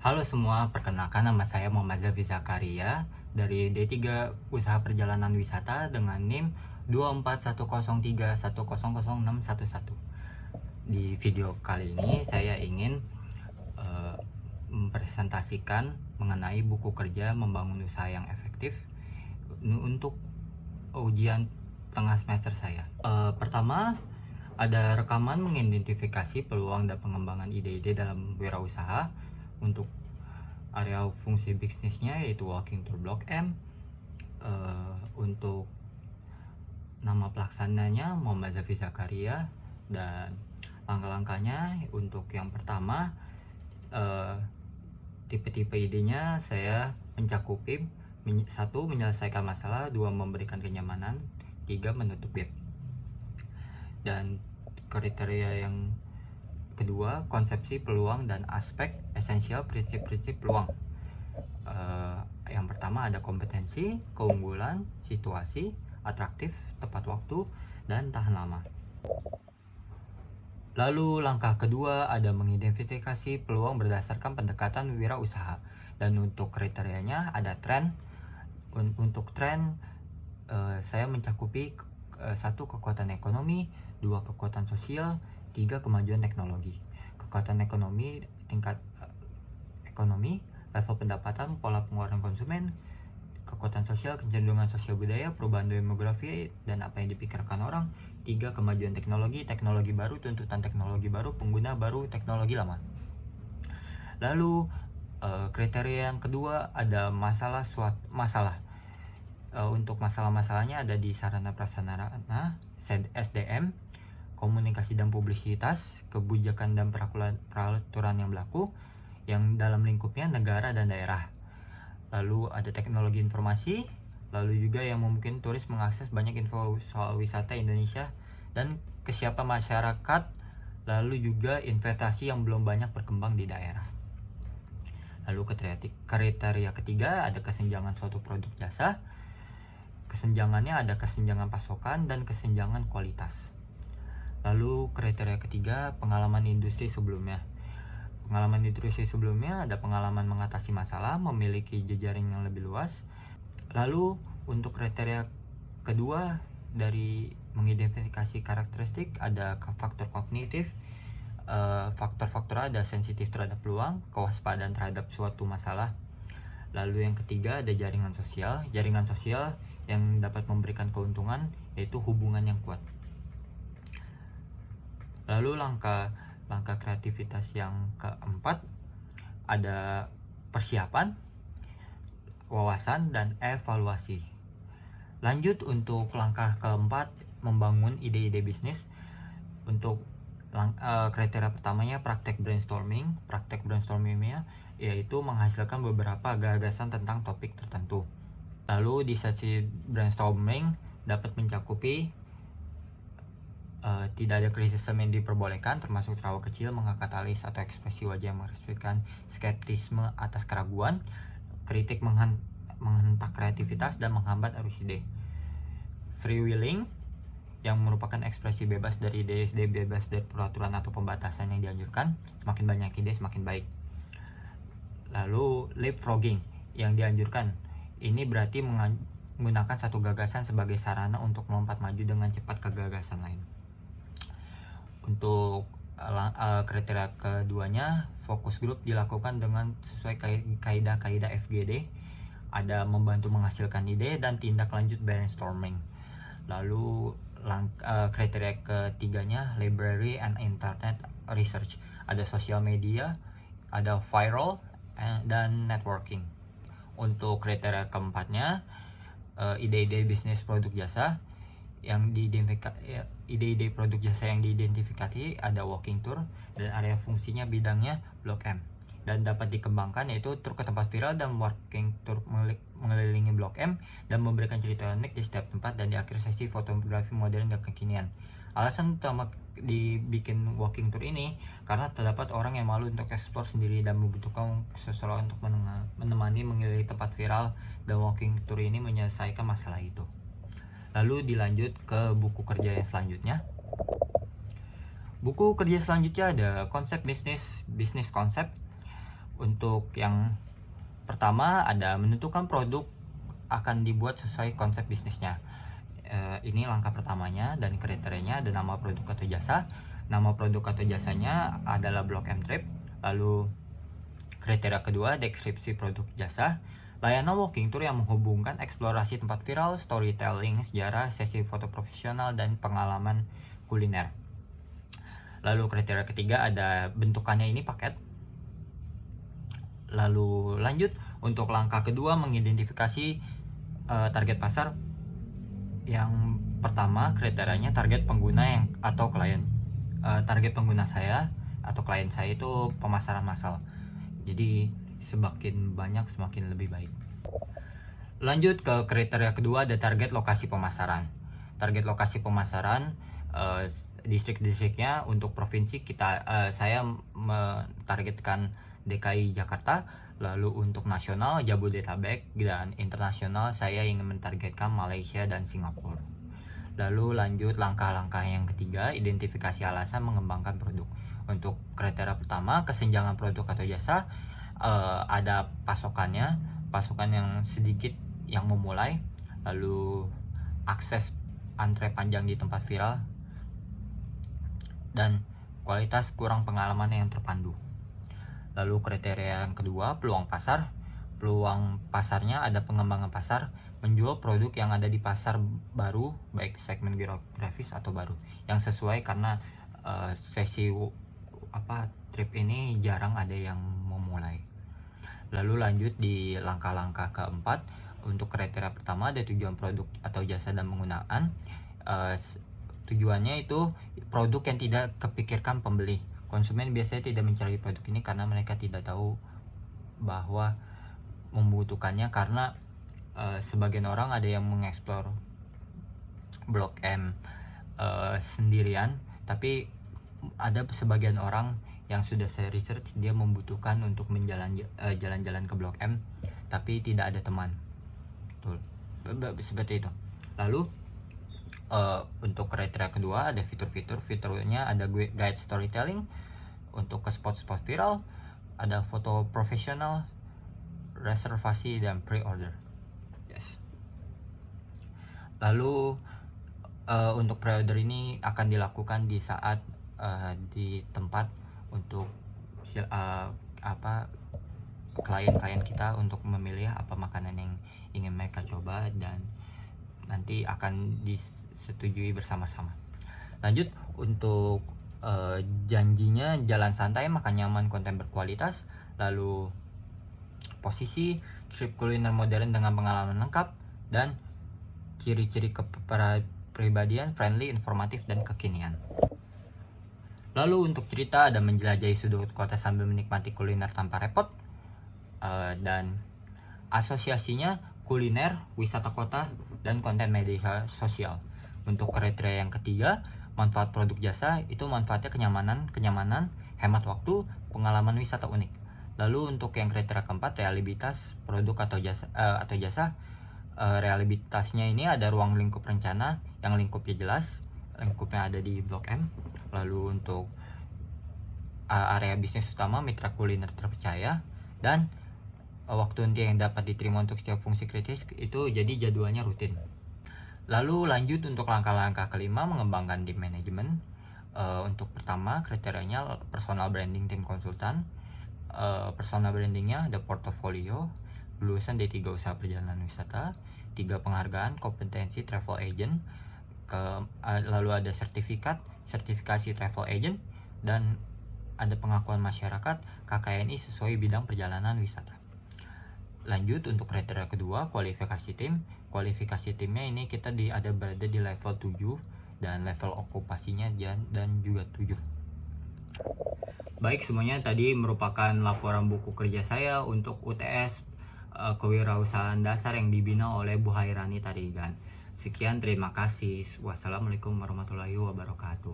Halo semua, perkenalkan nama saya Muhammad Zafi Zakaria dari D3 Usaha Perjalanan Wisata dengan NIM 24103100611. Di video kali ini saya ingin mempresentasikan mengenai buku kerja membangun usaha yang efektif untuk ujian tengah semester saya. Pertama, ada rekaman mengidentifikasi peluang dan pengembangan ide-ide dalam wirausaha. Untuk area fungsi bisnisnya yaitu Walking Tour Blok M. Untuk nama pelaksananya Muhammad Zafi Zakaria, dan langkah-langkahnya untuk yang pertama, tipe-tipe idenya saya mencakupi 1. Menyelesaikan masalah, 2. Memberikan kenyamanan, 3. Menutup gap. Dan kriteria yang kedua, konsepsi peluang dan aspek esensial prinsip-prinsip peluang. Yang pertama ada kompetensi, keunggulan, situasi, atraktif, tepat waktu, dan tahan lama. Lalu langkah kedua ada mengidentifikasi peluang berdasarkan pendekatan wirausaha. Dan untuk kriterianya ada tren. Untuk tren saya mencakupi 1. Kekuatan ekonomi, 2. Kekuatan sosial, 3. Kemajuan teknologi. Kekuatan ekonomi, tingkat ekonomi, level pendapatan, pola pengeluaran konsumen. Kekuatan sosial, kecenderungan sosial budaya, perubahan demografi, dan apa yang dipikirkan orang. 3. Kemajuan teknologi, teknologi baru, tuntutan teknologi baru, pengguna baru, teknologi lama. Lalu kriteria yang kedua ada masalah. Untuk masalah-masalahnya ada di sarana prasarana, SDM, komunikasi dan publisitas, kebijakan dan peraturan yang berlaku yang dalam lingkupnya negara dan daerah. Lalu ada teknologi informasi, lalu juga yang mungkin turis mengakses banyak info soal wisata Indonesia dan kesiapan masyarakat, lalu juga investasi yang belum banyak berkembang di daerah. Lalu kriteria ketiga ada kesenjangan suatu produk jasa. Kesenjangannya ada kesenjangan pasokan dan kesenjangan kualitas. Lalu kriteria ketiga, pengalaman industri sebelumnya. Pengalaman industri sebelumnya ada pengalaman mengatasi masalah, memiliki jejaring yang lebih luas. Lalu untuk kriteria kedua dari mengidentifikasi karakteristik ada faktor kognitif. Faktor-faktor ada sensitif terhadap peluang, kewaspadaan terhadap suatu masalah. Lalu yang ketiga ada jaringan sosial. Jaringan sosial yang dapat memberikan keuntungan yaitu hubungan yang kuat. Lalu langkah kreativitas yang keempat ada persiapan, wawasan, dan evaluasi. Lanjut untuk langkah keempat, membangun ide-ide bisnis. Untuk kriteria pertamanya praktek brainstorming. Praktek brainstormingnya yaitu menghasilkan beberapa gagasan tentang topik tertentu. Lalu di sesi brainstorming dapat mencakupi tidak ada kritisisme yang diperbolehkan, termasuk tawa kecil, mengangkat alis atau ekspresi wajah yang meresmikan skeptisisme atas keraguan, kritik menghentak kreativitas dan menghambat arus ide. Freewheeling yang merupakan ekspresi bebas dari ide, bebas dari peraturan atau pembatasan yang dianjurkan. Semakin banyak ide semakin baik. Lalu leapfrogging yang dianjurkan. Ini berarti menggunakan satu gagasan sebagai sarana untuk melompat maju dengan cepat ke gagasan lain. Untuk kriteria keduanya, fokus grup dilakukan dengan sesuai kaidah-kaidah FGD. Ada membantu menghasilkan ide dan tindak lanjut brainstorming. Lalu kriteria ketiganya, library and internet research. Ada sosial media, ada viral, dan networking. Untuk kriteria keempatnya, ide-ide bisnis produk jasa yang ide-ide produk jasa yang diidentifikasi ada walking tour dan area fungsinya bidangnya Blok M, dan dapat dikembangkan yaitu tur ke tempat viral dan walking tour mengelilingi Blok M dan memberikan cerita unik di setiap tempat, dan di akhir sesi fotografi modern dan kekinian. Alasan utama dibikin walking tour ini karena terdapat orang yang malu untuk eksplor sendiri dan membutuhkan seseorang untuk menemani mengelilingi tempat viral, dan walking tour ini menyelesaikan masalah itu. Lalu dilanjut ke buku kerja yang selanjutnya. Buku kerja selanjutnya ada konsep bisnis konsep. Untuk yang pertama ada menentukan produk akan dibuat sesuai konsep bisnisnya. Ini langkah pertamanya, dan kriterianya ada nama produk atau jasa. Nama produk atau jasanya adalah Blok M Trip. Lalu kriteria kedua, deskripsi produk jasa. Layanan walking tour yang menghubungkan eksplorasi tempat viral, storytelling, sejarah, sesi foto profesional, dan pengalaman kuliner. Lalu kriteria ketiga ada bentukannya ini paket. Lalu lanjut untuk langkah kedua, mengidentifikasi target pasar. Yang pertama kriterianya target pengguna yang atau klien. Target pengguna saya atau klien saya itu pemasaran massal. Jadi semakin banyak semakin lebih baik. Lanjut ke kriteria kedua, ada target lokasi pemasaran. Target lokasi pemasaran distrik-distriknya untuk provinsi saya mentargetkan DKI Jakarta. Lalu untuk nasional Jabodetabek, dan internasional saya ingin mentargetkan Malaysia dan Singapura. Lalu lanjut langkah-langkah yang ketiga, identifikasi alasan mengembangkan produk. Untuk kriteria pertama, kesenjangan produk atau jasa, ada pasokan yang sedikit yang memulai, lalu akses antre panjang di tempat viral, dan kualitas kurang pengalaman yang terpandu. Lalu kriteria yang kedua, peluang pasar. Peluang pasarnya ada pengembangan pasar, menjual produk yang ada di pasar baru, baik segmen geografis atau baru yang sesuai, karena sesi trip ini jarang ada yang memulai. Lalu lanjut di langkah-langkah keempat, untuk kriteria pertama ada tujuan produk atau jasa dan penggunaan. Tujuannya itu produk yang tidak kepikirkan pembeli. Konsumen biasanya tidak mencari produk ini karena mereka tidak tahu bahwa membutuhkannya, karena sebagian orang ada yang mengeksplor Blok M sendirian, tapi ada sebagian orang yang sudah saya research, dia membutuhkan untuk jalan-jalan ke Blok M tapi tidak ada teman. Betul. Seperti itu. Lalu untuk kriteria kedua ada fiturnya ada guide storytelling. Untuk ke spot-spot viral ada foto profesional, reservasi, dan pre-order. Yes. Lalu untuk pre-order ini akan dilakukan di saat di tempat untuk klien-klien kita untuk memilih apa makanan yang ingin mereka coba, dan nanti akan disetujui bersama-sama. Lanjut untuk janjinya jalan santai, makan nyaman, konten berkualitas. Lalu posisi, trip kuliner modern dengan pengalaman lengkap, dan ciri-ciri kepribadian friendly, informatif, dan kekinian. Lalu untuk cerita ada menjelajahi sudut kota sambil menikmati kuliner tanpa repot, dan asosiasinya kuliner, wisata kota, dan konten media sosial. Untuk kriteria yang ketiga, manfaat produk jasa itu manfaatnya kenyamanan, hemat waktu, pengalaman wisata unik. Lalu untuk yang kriteria keempat, reliabilitas produk atau jasa. Reliabilitasnya ini ada ruang lingkup rencana yang lingkupnya jelas, lingkupnya ada di Blok M. Lalu untuk area bisnis utama, mitra kuliner terpercaya, dan waktu nanti yang dapat diterima untuk setiap fungsi kritis itu jadi jadwalnya rutin. Lalu lanjut untuk langkah-langkah kelima, mengembangkan tim manajemen. Untuk pertama kriterianya personal branding tim konsultan. Personal brandingnya ada portofolio, lulusan D3 usaha perjalanan wisata, 3 penghargaan kompetensi travel agent, lalu ada sertifikasi travel agent, dan ada pengakuan masyarakat KKNI sesuai bidang perjalanan wisata. Lanjut untuk kriteria kedua, kualifikasi tim. Kualifikasi timnya ini kita berada di level 7, dan level okupasinya dan juga 7. Baik, semuanya tadi merupakan laporan buku kerja saya untuk UTS Kewirausahaan Dasar yang dibina oleh Bu Hairani Tarigan. Sekian, terima kasih. Wassalamualaikum warahmatullahi wabarakatuh.